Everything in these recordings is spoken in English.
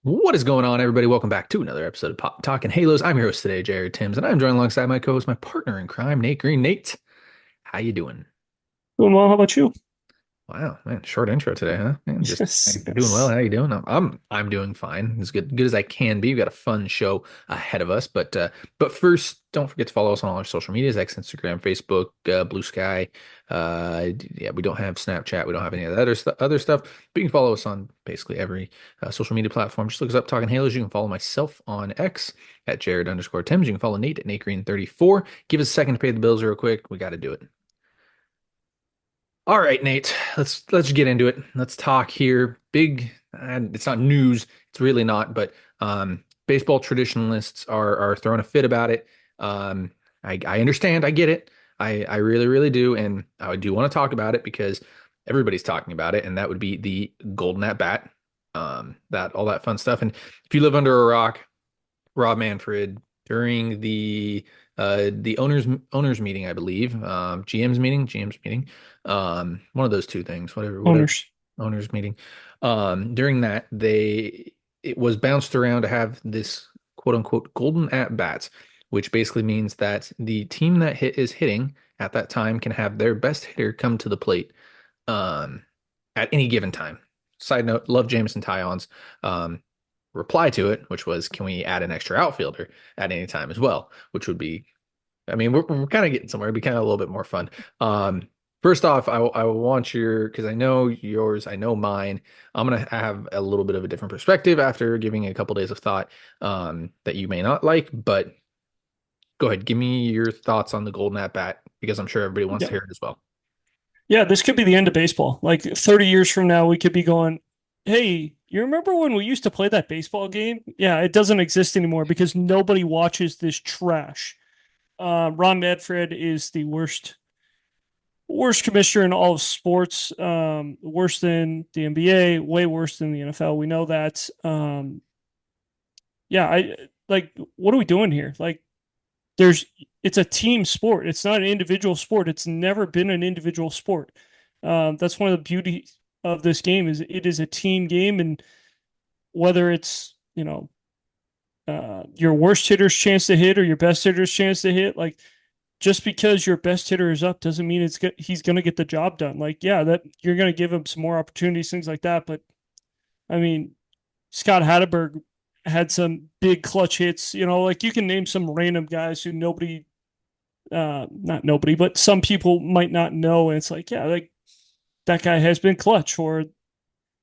What is going on, everybody? Welcome back to another episode of Pop Talking Halos. I'm your host today, Jared Timms, and I'm joined alongside my co-host, my partner in crime, Nate Green. Nate, how you doing? Doing well. How about you? Wow, man, short intro today, huh? Man, just Yes, doing well. yes. How you doing? I'm doing fine. As good as I can be. We've got a fun show ahead of us, but first, don't forget to follow us on all our social medias: X, Instagram, Facebook, Blue Sky. Yeah, we don't have Snapchat. We don't have any of that other stuff. But you can follow us on basically every social media platform. Just look us up, Talking Halos. You can follow myself on X at Jared_Timms. You can follow Nate at NateGreen34. Give us a second to pay the bills real quick. We got to do it. All right, Nate, let's get into it. Let's talk here. Big, and it's not news. It's really not, but baseball traditionalists are throwing a fit about it. I understand. I get it. I really do, and I do want to talk about it because everybody's talking about it, and that would be the golden at bat. That all that fun stuff. And if you live under a rock, Rob Manfred during the owners meeting, I believe, GM's meeting, one of those two things, whatever Owners. owners meeting. During that, it was bounced around to have this quote unquote golden at bats, which basically means that the team that is hitting at that time can have their best hitter come to the plate um, at any given time. Side note, love Jameson Tyon's reply to it, which was, can we add an extra outfielder at any time as well? Which would be, I mean, we're kind of getting somewhere. It'd be kind of a little bit more fun. First off, I want because I know yours, I know mine. I'm gonna have a little bit of a different perspective after giving a couple days of thought that you may not like, but go ahead, give me your thoughts on the golden at bat because I'm sure everybody wants to Yeah. hear it as well. Yeah, this could be the end of baseball. Like 30 years from now, we could be going, hey, you remember when we used to play that baseball game? Yeah, it doesn't exist anymore because nobody watches this trash. Ron Manfred is the worst commissioner in all of sports. Worse than the NBA, way worse than the NFL. We know that. Yeah, I like what are we doing here? Like there's it's a team sport. It's not an individual sport. It's never been an individual sport. That's one of the beauty of this game is it is a team game, and whether it's your worst hitter's chance to hit or your best hitter's chance to hit, like just because your best hitter is up doesn't mean he's going to get the job done. Like yeah, that you're going to give him some more opportunities, things like that. But I mean, Scott Hatterberg had some big clutch hits. Like you can name some random guys who nobody not nobody, but some people might not know. And it's like, yeah, like that guy has been clutch. Or,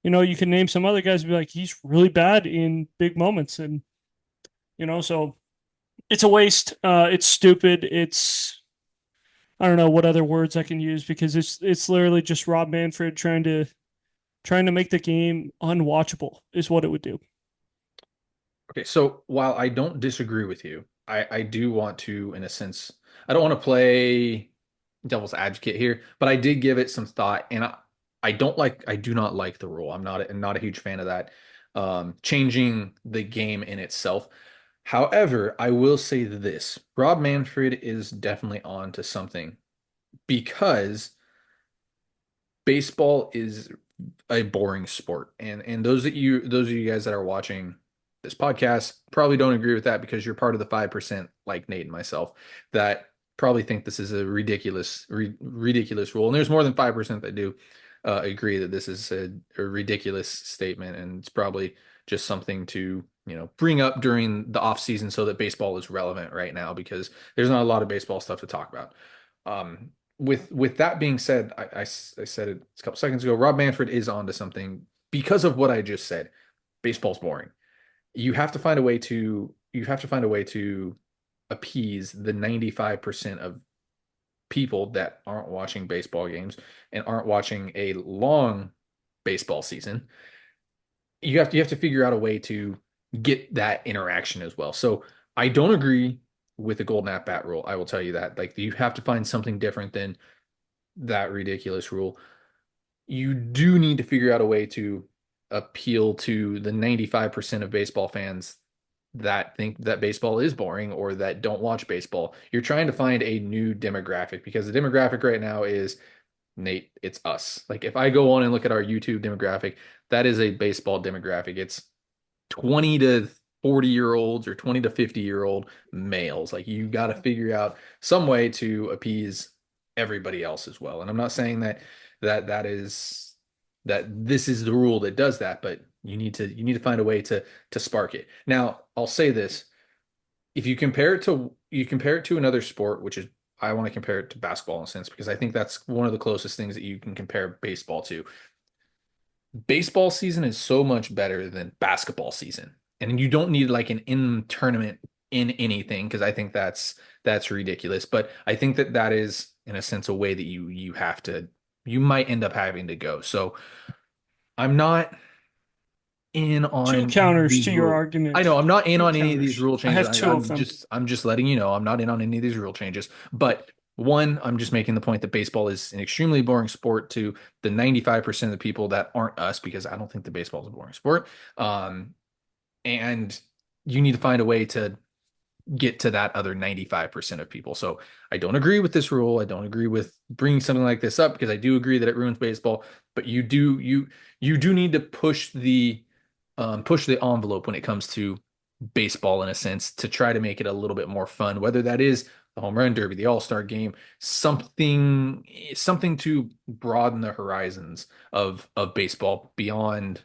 you can name some other guys and be like, he's really bad in big moments. And, so it's a waste. It's stupid. I don't know what other words I can use because it's literally just Rob Manfred trying to make the game unwatchable is what it would do. Okay, so while I don't disagree with you, I do want to, in a sense, I don't want to play devil's advocate here, but I did give it some thought, and I do not like the rule. I'm not a huge fan of that, changing the game in itself. However, I will say this: Rob Manfred is definitely on to something because baseball is a boring sport. And those of you guys that are watching this podcast probably don't agree with that because you're part of the 5% like Nate and myself that probably think this is a ridiculous rule. And there's more than 5% that do agree that this is a ridiculous statement and it's probably just something to, bring up during the off season so that baseball is relevant right now because there's not a lot of baseball stuff to talk about. With that being said, I said it a couple seconds ago. Rob Manfred is onto something because of what I just said. Baseball's boring. You have to find a way to appease the 95% of people that aren't watching baseball games and aren't watching a long baseball season. You have to figure out a way to get that interaction as well. So I don't agree with the golden at bat rule. I will tell you that. Like you have to find something different than that ridiculous rule. You do need to figure out a way to appeal to the 95% of baseball fans that think that baseball is boring or that don't watch baseball. You're trying to find a new demographic because the demographic right now is Nate, it's us. Like if I go on and look at our YouTube demographic, that is a baseball demographic. 20 to 40-year-olds or 20 to 50-year-old males. Like you got to figure out some way to appease everybody else as well. And I'm not saying that this is the rule that does that, but you need to find a way to spark it. Now, I'll say this. If you compare it to another sport, which is I want to compare it to basketball in a sense because I think that's one of the closest things that you can compare baseball to. Baseball season is so much better than basketball season. And you don't need like an in tournament in anything because I think that's ridiculous. But I think that is in a sense a way that you might end up having to go. So I'm not in Two on any of counters these to your rules. I argument. know I'm not in Two on any of these counters. rule I changes. have I, two of I'm them. just I'm just letting you know I'm not in on any of these rule changes. But one, I'm just making the point that baseball is an extremely boring sport to the 95% of the people that aren't us, because I don't think the baseball is a boring sport. And you need to find a way to get to that other 95% of people. So I don't agree with this rule. I don't agree with bringing something like this up because I do agree that it ruins baseball, but you do need to push the envelope when it comes to baseball in a sense to try to make it a little bit more fun, whether that is the home run derby, the all-star game, something to broaden the horizons of baseball beyond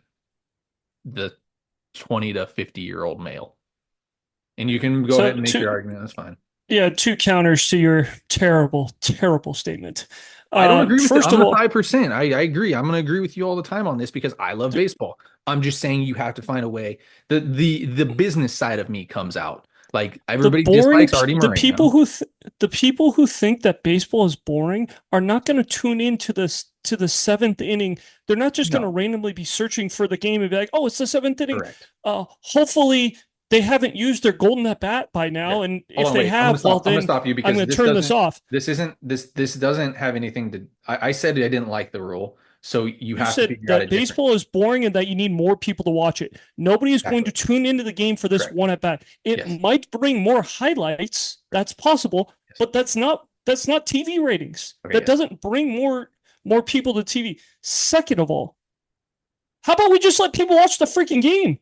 the 20 to 50-year-old male. And you can go ahead So and make your two, argument. That's fine. yeah, two counters to your terrible, terrible statement. I don't agree with it. First I'm of the all, 5%. I agree. I'm going to agree with you all the time on this because I love baseball. I'm just saying you have to find a way. The business side of me comes out. Like everybody dislikes Artie Moreno. the people who think that baseball is boring are not going to tune into this to the seventh inning. They're not just going to No, randomly be searching for the game and be like, "Oh, it's the seventh inning." correct. Hopefully they haven't used their golden at bat by Okay. now, and Hold if on, they wait. I'm gonna have, well, stop. I'm gonna then stop you I'm because going to turn this off. this doesn't have anything to. I said I didn't like the rule, so you You have to said figure out a that different. baseball is boring and that you need more people to watch it. Nobody is going to Exactly. tune into the game for this Correct. one at bat. It Yes. might bring more highlights. Correct. That's possible, Yes. but that's not TV ratings. Okay. That Yes. doesn't bring more people to TV. Second of all, how about we just let people watch the freaking game?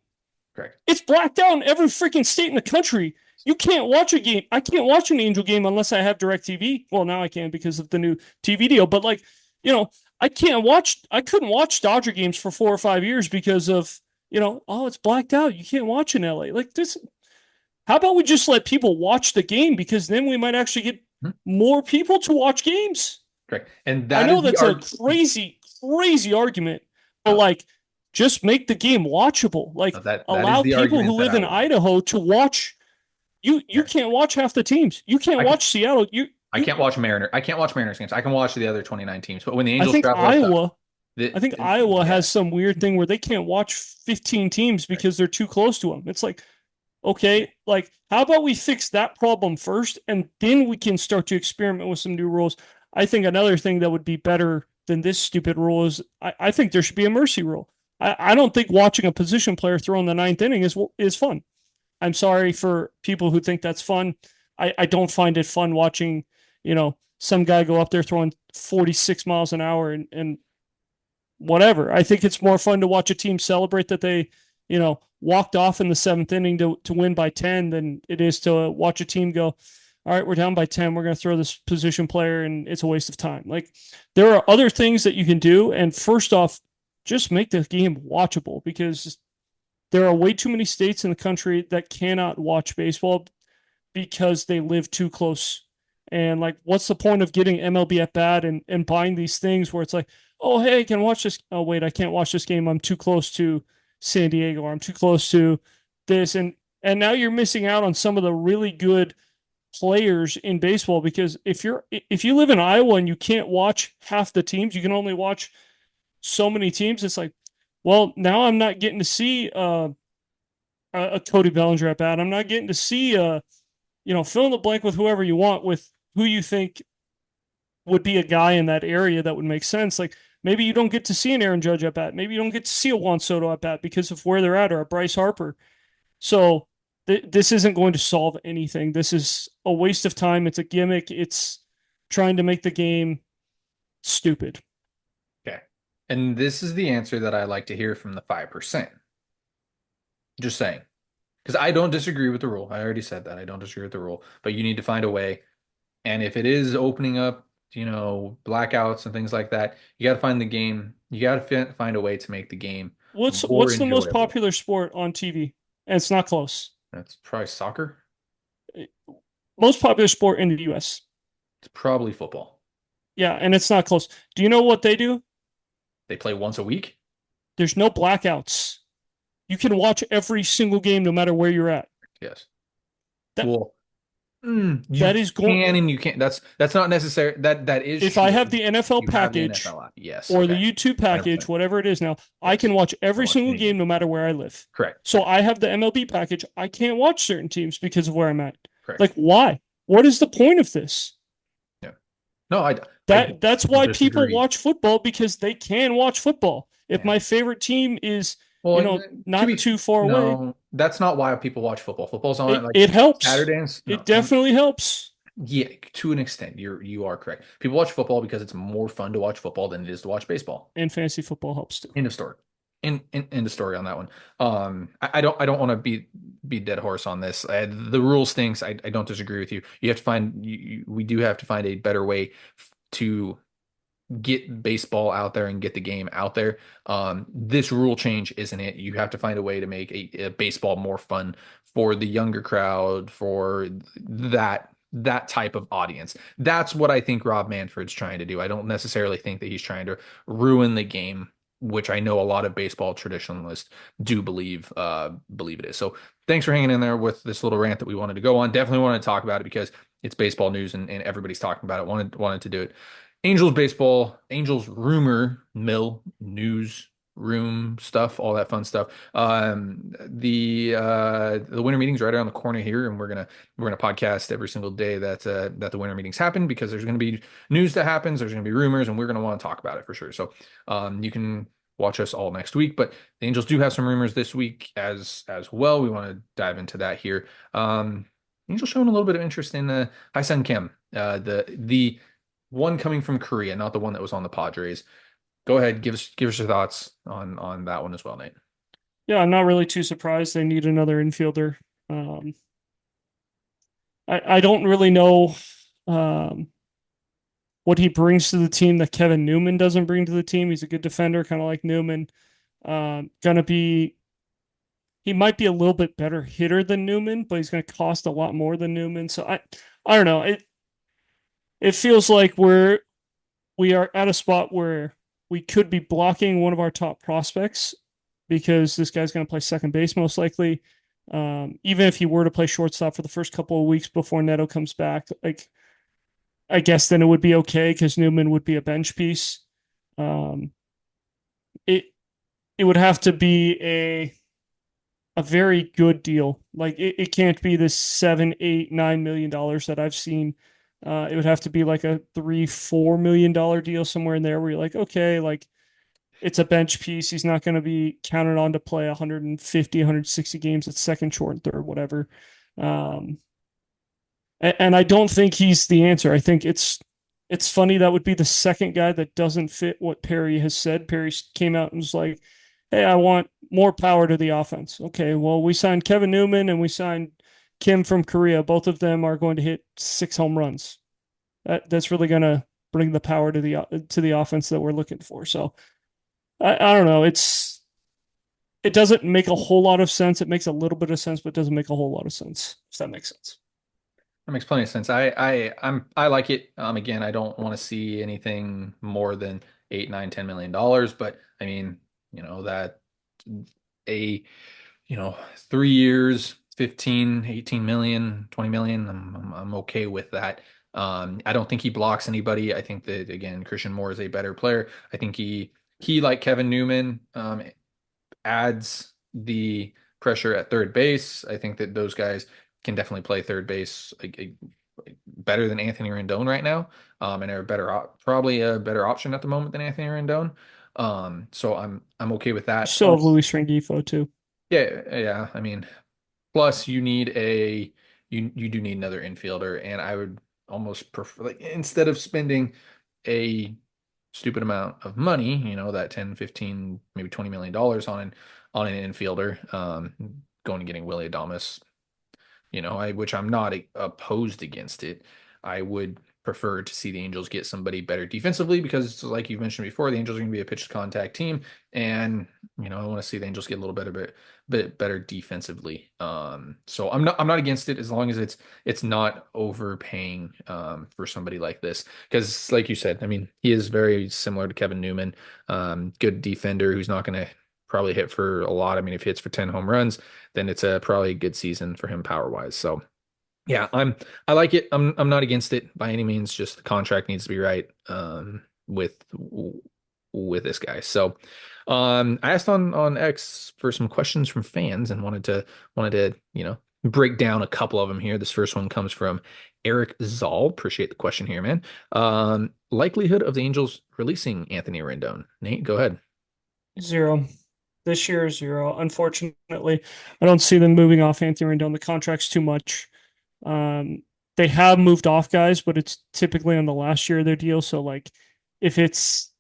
Correct. It's blacked out in every freaking state in the country. You can't watch a game. I can't watch an Angel game unless I have DirecTV. Well, now I can because of the new TV deal. But like, you know, I couldn't watch Dodger games for 4 or 5 years because of, oh, it's blacked out. You can't watch in LA. Like this. How about we just let people watch the game? Because then we might actually get Mhm. more people to watch games. Correct. And I that is know the that's a argument. crazy, crazy argument, but No, like, just make the game watchable. no, Like, that is allow the people who argument that live I in would make. Idaho to watch. You Here. can't watch half the teams. You can't I can watch Seattle. I can't watch Mariner. I can't watch Mariners games. I can watch the other 29 teams, but when the I Angels think travel up to Iowa. I the, think Iowa yeah, has some weird thing where they can't watch 15 teams right. because they're too close to them. It's like, okay, like how about we fix that problem first and then we can start to experiment with some new rules. I think another thing that would be better than this stupid rule is I think there should be a mercy rule. I don't think watching a position player throw in the ninth inning is fun. I'm sorry for people who think that's fun. I don't find it fun watching, some guy go up there throwing 46 miles an hour and whatever. I think it's more fun to watch a team celebrate that they, walked off in the seventh inning to win by 10 than it is to watch a team go, all right, we're down by 10. We're going to throw this position player and it's a waste of time. Like there are other things that you can do. And first off, just make the game watchable because there are way too many states in the country that cannot watch baseball because they live too close. And like, what's the point of getting MLB at bat and buying these things where it's like, oh, hey, I can watch this. Oh, wait, I can't watch this game. I'm too close to San Diego or I'm too close to this. And now you're missing out on some of the really good players in baseball because if you live in Iowa and you can't watch half the teams, you can only watch so many teams. It's like, well, now I'm not getting to see a Cody Bellinger at bat. I'm not getting to see fill in the blank with whoever you want with who you think would be a guy in that area that would make sense. Like maybe you don't get to see an Aaron Judge at bat. Maybe you don't get to see a Juan Soto at bat because of where they're at or a Bryce Harper. So this isn't going to solve anything. This is a waste of time. It's a gimmick. It's trying to make the game stupid. Okay. And this is the answer that I like to hear from the 5%. Just saying. Because I don't disagree with the rule. I already said that. I don't disagree with the rule. But you need to find a way. And if it is opening up, blackouts and things like that, you got to find the game. You got to find a way to make the game more What's the most enjoyable. popular sport on TV? And it's not close. That's probably soccer. Most popular sport in the US. It's probably football. Yeah, and it's not close. Do you know what they do? They play once a week. There's no blackouts. You can watch every single game no matter where you're at. Yes. That Well, you that is going can and you can't. That's not necessary. That is if I have true. the NFL You have the package NFL app. Yes. or the Okay. YouTube package, 100%. whatever it is now, I Yes. can watch I every watch single any game game. no matter where I live. Correct. So I have the MLB package. I can't watch certain teams because of where I'm at. Correct. Like, why? What is the point of this? Yeah. No, I That's don't why people disagree. watch football because they can watch football. If Yeah. my favorite team is, Well, to not be too far away, no, that's not why people watch football. Football's on like it helps. Saturdays. It No, definitely helps. yeah, to an extent, you are correct. People watch football because it's more fun to watch football than it is to watch baseball. And fantasy football helps too. End of story. In the story on that one. I don't want to be dead horse on this. The rule stinks. I don't disagree with you. You have to find we do have to find a better way to get baseball out there and get the game out there. This rule change isn't it. You have to find a way to make a baseball more fun for the younger crowd, for that type of audience. That's what I think Rob Manfred's trying to do. I don't necessarily think that he's trying to ruin the game, which I know a lot of baseball traditionalists do believe it is. So thanks for hanging in there with this little rant that we wanted to go on. Definitely wanted to talk about it because it's baseball news and everybody's talking about it. Wanted to do it. Angels baseball, Angels rumor mill news room stuff, all that fun stuff. The winter meeting's right around the corner here, and we're gonna podcast every single day that the winter meetings happen because there's gonna be news that happens, there's gonna be rumors, and we're gonna want to talk about it for sure. So you can watch us all next week, but the Angels do have some rumors this week as well. We want to dive into that here. Angels showing a little bit of interest in Hyun Kim, the one coming from Korea, not the one that was on the Padres. Go ahead, give us your thoughts on that one as well, Nate. Yeah, I'm not really too surprised they need another infielder. Um, I don't really know um, what he brings to the team that Kevin Newman doesn't bring to the team. He's a good defender, kind of like Newman. Gonna be he might be a little bit better hitter than Newman, but he's gonna cost a lot more than Newman. So I don't know. It feels like we are at a spot where we could be blocking one of our top prospects because this guy's going to play second base most likely. Even if he were to play shortstop for the first couple of weeks before Neto comes back, like I guess then it would be okay because Newman would be a bench piece. Um, it it would have to be a very good deal. Like it can't be this 7, 8, $9 million that I've seen. It would have to be like a $3, $4 million deal somewhere in there where you're like, okay, like it's a bench piece. He's not going to be counted on to play 150, 160 games at second, short, and third, whatever. Um, and I don't think he's the answer. I think it's funny that would be the second guy that doesn't fit what Perry has said. Perry came out and was like, "Hey, I want more power to the offense." Okay, well, we signed Kevin Newman and we signed Kim from Korea. Both of them are going to hit 6 home runs. That's really going to bring the power to the offense that we're looking for. So I don't know. It doesn't make a whole lot of sense. It makes a little bit of sense, but it doesn't make a whole lot of sense. If that makes sense. That makes plenty of sense. I like it. Again, I don't want to see anything more than 8, 9, $10 million, but I mean, that a 3 years, 15, 18 million, 20 million. I'm okay with that. I don't think he blocks anybody. I think that again, Christian Moore is a better player. I think he like Kevin Newman, adds the pressure at third base. I think that those guys can definitely play third base better than Anthony Rendon right now, and are probably a better option at the moment than Anthony Rendon. So I'm okay with You that. still have Plus, Luis Rengifo too. yeah, yeah. I mean, plus you do need another infielder, and I would almost prefer like instead of spending a stupid amount of money, that 10, 15, maybe $20 million on an infielder. going and getting Willie Adames, which I'm not opposed against it. I would prefer to see the Angels get somebody better defensively because, like you mentioned before, the Angels are going to be a pitch to contact team, and I want to see the Angels get a little bit better defensively. So I'm not against it as long as it's not overpaying for somebody like this because, like you said, I mean, he is very similar to Kevin Newman, good defender who's not going to probably hit for a lot. I mean, if he hits for 10 home runs, then it's a probably a good season for him power wise. So yeah, I like it. I'm not against it by any means. Just the contract needs to be right with this guy. So I asked on X for some questions from fans and wanted to break down a couple of them here. This first one comes from Eric Zoll. Appreciate the question here, man. Likelihood of the Angels releasing Anthony Rendon. Nate, go ahead. Zero. This year is zero. Unfortunately, I don't see them moving off Anthony Rendon. The contract's too much. Um, they have moved off guys, but it's typically on the last year of their deal. So like if it's,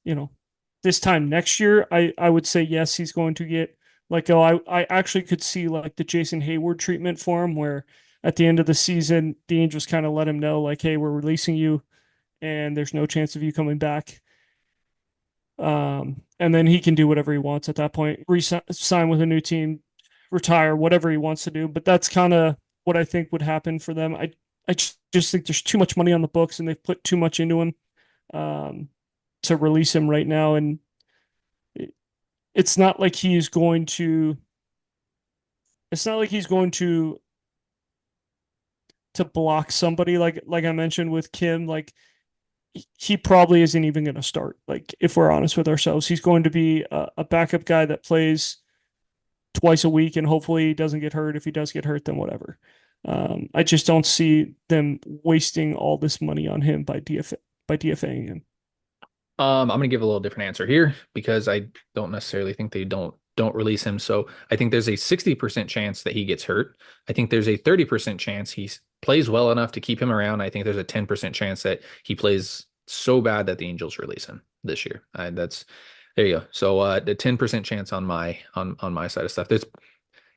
this time next year, I would say yes, he's going to get let go. I actually could see like the Jason Hayward treatment for him where at the end of the season, the Angels kind of let him know like, hey, we're releasing you and there's no chance of you coming back. And then he can do whatever he wants at that point, sign with a new team, retire, whatever he wants to do. But that's kind of what I think would happen for them. I just think there's too much money on the books and they've put too much into him um, to release him right now. And it's not like he's going to. It's not like he's going to block somebody like I mentioned with Kim. Like he probably isn't even going to start. Like if we're honest with ourselves, he's going to be a backup guy that plays twice a week, and hopefully he doesn't get hurt. If he does get hurt, then whatever. I just don't see them wasting all this money on him by DFAing him. I'm gonna give a little different answer here because I don't necessarily think they don't release him. So I think there's a 60% chance that he gets hurt. I think there's a 30% chance he plays well enough to keep him around. I think there's a 10% chance that he plays so bad that the Angels release him this year. That's there you go. So the 10% chance on my side of stuff.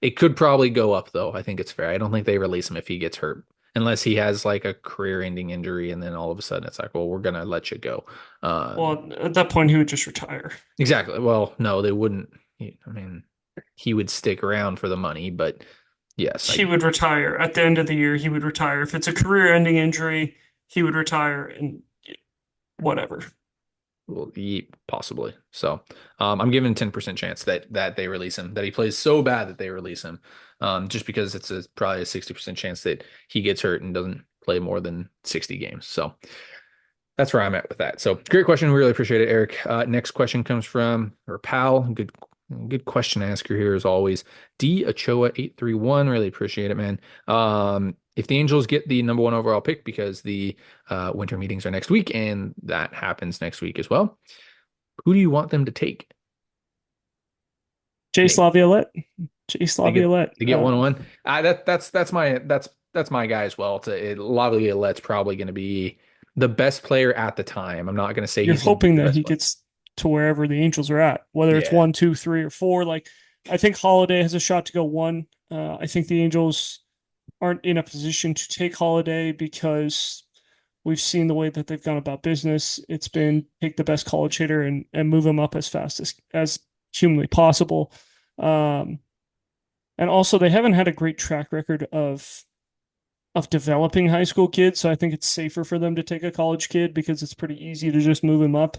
It could probably go up though. I think it's fair. I don't think they release him if he gets hurt. Unless he has like a career-ending injury, and then all of a sudden it's like, well, we're gonna let you go. Well, at that point, he would just retire. Exactly. Well, no, they wouldn't. I mean, he would stick around for the money, but yes, He would retire at the end of the year. He would retire if it's a career-ending injury. He would retire and whatever. well, possibly. So, I'm giving 10% chance that they release him, that he plays so bad that they release him, just because it's probably a 60% chance that he gets hurt and doesn't play more than 60 games. So that's where I'm at with that. So great question. We really appreciate it, Eric. Next question comes from our pal. Good question asker here as always. D Ochoa 831. Really appreciate it, man. If the Angels get the number one overall pick because the winter meetings are next week and that happens next week as well, who do you want them to take? Chase Nate, Laviolette. Chase they get Laviolette. they get 1-1. That's my guy as well. Laviolette's probably going to be the best player at the time. I'm not going to say You're he's going to be hoping the that best he player. gets to wherever the Angels are at, whether it's Yeah. one, two, three, or four. Like I think Holiday has a shot to go one. I think the Angels aren't in a position to take Holiday because we've seen the way that they've gone about business. It's been take the best college hitter and move him up as fast as humanly possible. Um, and also they haven't had a great track record of developing high school kids, so I think it's safer for them to take a college kid because it's pretty easy to just move him up.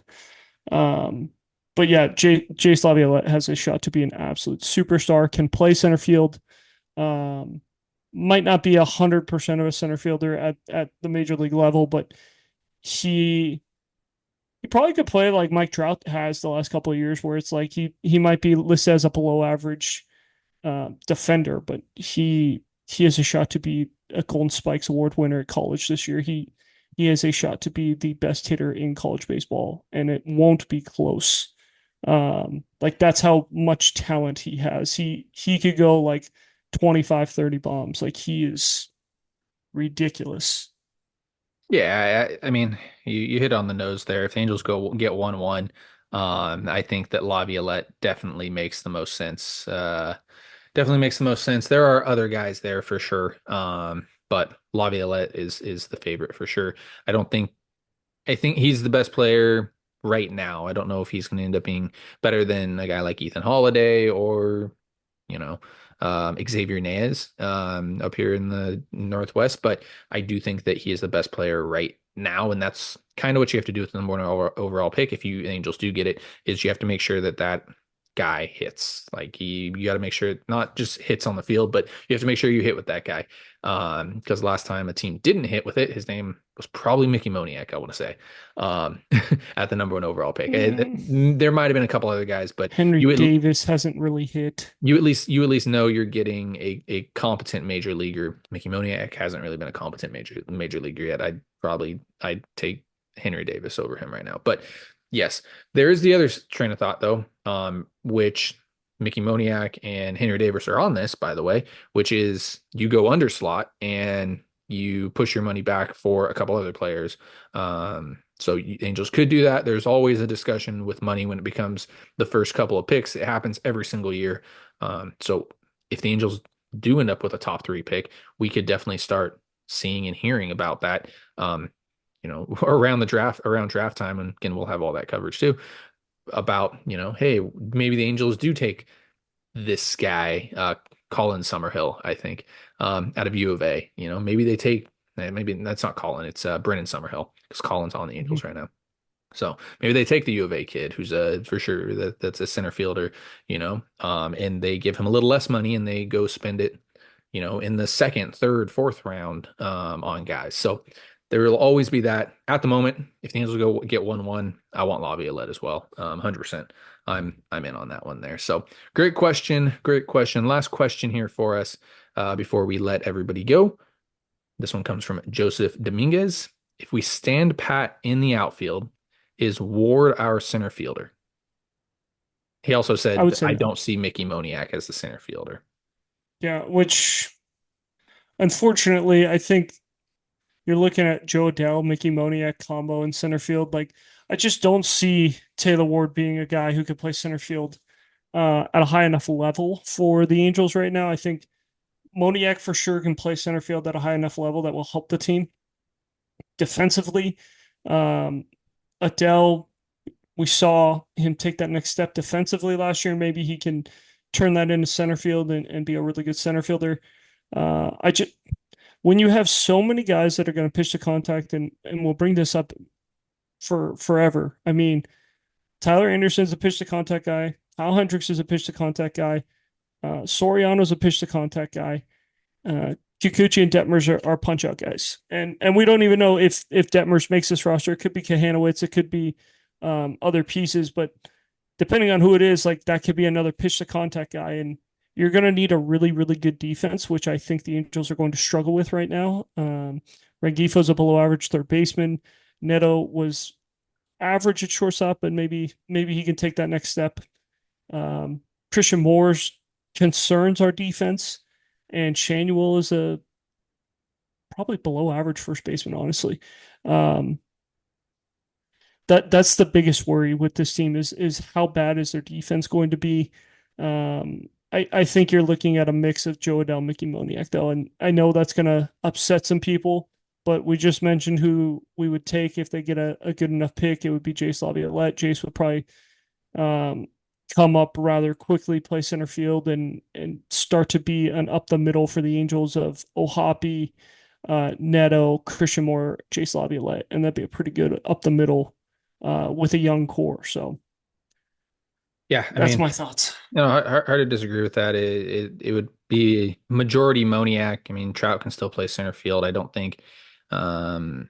Um, but yeah, Jace Laviolette has a shot to be an absolute superstar. Can play center field. Um, might not be 100% of a center fielder at the major league level, but he he probably could play like Mike Trout has the last couple of years, where it's like he might be listed as a below average defender, but he has a shot to be a Golden Spikes Award winner at college this year. He has a shot to be the best hitter in college baseball, and it won't be close. Like that's how much talent he has. He could go like 25, 30 bombs. Like he is ridiculous. Yeah, I mean, you hit on the nose there. If the Angels go get 1-1, I think that Laviolette definitely makes the most sense. Definitely makes the most sense. There are other guys there for sure. But Laviolette is the favorite for sure. I don't think I think he's the best player right now. I don't know if he's going to end up being better than a guy like Ethan Holiday or, you know, Xavier Naez up here in the Northwest, but I do think that he is the best player right now, and that's kind of what you have to do with the number one overall pick. If you Angels do get it, is you have to make sure that that guy hits. Like you got to make sure not just hits on the field, but you have to make sure you hit with that guy. Because last time a team didn't hit with it, his name was probably Mickey Moniak, I want to say, um, at the number one overall pick. Mm. There might have been a couple other guys, but Henry you at Davis hasn't really hit. you at least know you're getting a competent major leaguer. Mickey Moniak hasn't really been a competent major leaguer yet. I'd take Henry Davis over him right now. But yes, there is the other train of thought though, which Mickey Moniak and Henry Davis are on this, by the way, which is you go under slot and you push your money back for a couple other players. So Angels could do that. There's always a discussion with money when it becomes the first couple of picks. It happens every single year. So if the Angels do end up with a top three pick, we could definitely start seeing and hearing about that. Around draft time, and again, we'll have all that coverage too about, hey, maybe the Angels do take this guy, Colin Summerhill, I think, out of U of A. Maybe they take, maybe that's not Colin, it's Brennan Summerhill because Colin's on the Mhm. Angels right now. So maybe they take the U of A kid who's for sure that's a center fielder, and they give him a little less money and they go spend it, in the second, third, fourth round on guys. So there will always be that. At the moment, if the Angels go get 1-1, I want Laviolette as well. 100%. I'm in on that one there. So great question. Great question. Last question here for us before we let everybody go. This one comes from Joseph Dominguez. If we stand pat in the outfield, is Ward our center fielder? He also I said, would say I no. don't see Mickey Moniak as the center fielder. Yeah, which unfortunately, I think you're looking at Joe Adele, Mickey Moniak combo in center field. Like, I just don't see Taylor Ward being a guy who could play center field at a high enough level for the Angels right now. I think Moniak for sure can play center field at a high enough level that will help the team defensively. Um, Adele, we saw him take that next step defensively last year. Maybe he can turn that into center field and be a really good center fielder. I just when you have so many guys that are going to pitch to contact, and we'll bring this up for forever. I mean, Tyler Anderson's a pitch to contact guy. Kyle Hendricks is a pitch to contact guy. Soriano's a pitch to contact guy. Kikuchi and Detmers are punch out guys, and we don't even know if Detmers makes this roster. It could be Kahanowitz, it could be other pieces, but depending on who it is, like that could be another pitch to contact guy, and you're going to need a really really good defense, which I think the Angels are going to struggle with right now. Rengifo's a below average third baseman. Neto was average at shortstop, but maybe he can take that next step. Christian Moore's concerns our defense, and Shanuel is a probably below average first baseman, honestly. Um, that's the biggest worry with this team is how bad is their defense going to be. I think you're looking at a mix of Joe Adele, Mickey Moniak, though, and I know that's going to upset some people, but we just mentioned who we would take if they get a good enough pick. It would be Jace Laviolette. Jace would probably um, come up rather quickly, play center field, and start to be an up the middle for the Angels of Ohapi, Neto, Christian Moore, Jace Laviolette, and that'd be a pretty good up the middle with a young core. So Yeah, I that's mean, my thoughts. no, hard to disagree with that. It would be majority Moniak. I mean, Trout can still play center field. I don't think, I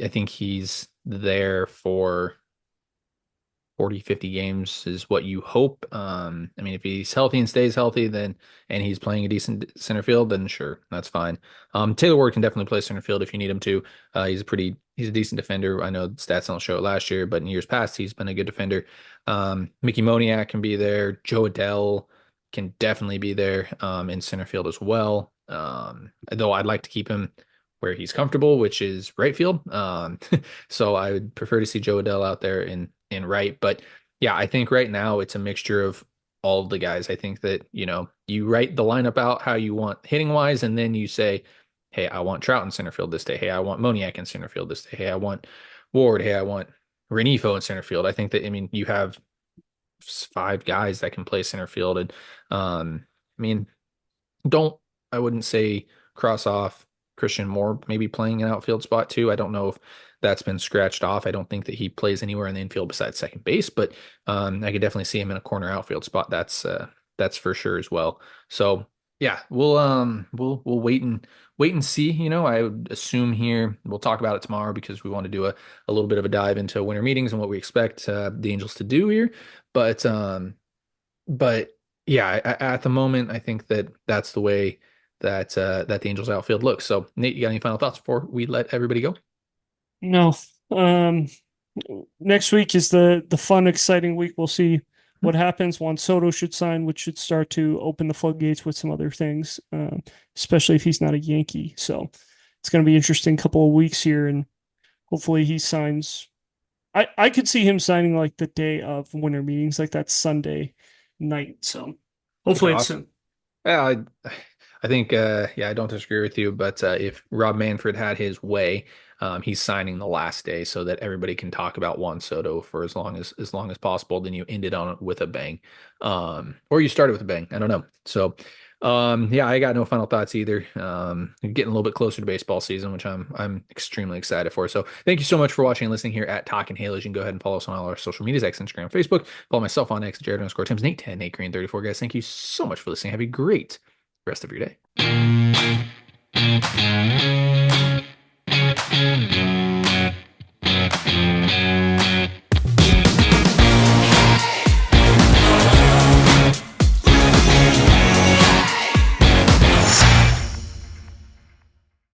think he's there for 40, 50 games is what you hope. I mean, if he's healthy and stays healthy, then and he's playing a decent center field, then sure, that's fine. Taylor Ward can definitely play center field if you need him to. He's a decent defender. I know the stats don't show it last year, but in years past, he's been a good defender. Mickey Moniak can be there. Joe Adele can definitely be there in center field as well. Though I'd like to keep him where he's comfortable, which is right field. So I would prefer to see Joe Adele out there in right. But yeah, I think right now it's a mixture of all of the guys. I think that, you write the lineup out how you want hitting wise, and then you say, hey, I want Trout in center field this day. Hey, I want Moniak in center field this day. Hey, I want Ward. Hey, I want Renifo in center field. I think that, I mean, you have five guys that can play center field. And I mean, don't I wouldn't say cross off Christian Moore maybe playing an outfield spot too. I don't know if that's been scratched off. I don't think that he plays anywhere in the infield besides second base, but I could definitely see him in a corner outfield spot. That's for sure as well. So yeah, we'll wait and see. I would assume here we'll talk about it tomorrow because we want to do a little bit of a dive into winter meetings and what we expect the Angels to do here. But yeah, at the moment, I think that that's the way that the Angels outfield looks. So, Nate, you got any final thoughts before we let everybody go? No. Um, Next week is the fun, exciting week. We'll see Hmm. what happens. Juan Soto should sign, which should start to open the floodgates with some other things, especially if he's not a Yankee. So it's going to be interesting couple of weeks here, and hopefully he signs. I could see him signing like the day of winter meetings, like that Sunday night. So Okay, hopefully it's awesome. soon. Yeah, I think yeah, I don't disagree with you, but if Rob Manfred had his way, he's signing the last day so that everybody can talk about Juan Soto for as long as possible. Then you ended on it with a bang, or you started with a bang. I don't know. So, yeah, I got no final thoughts either. Getting a little bit closer to baseball season, which I'm extremely excited for. So, thank you so much for watching and listening here at Talking Halos. You can go ahead and follow us on all our social medias: X, Instagram, Facebook. Follow myself on X, Jared_Tim's, Nate10, Nate Green 34. Guys, thank you so much for listening. Have a great rest of your day.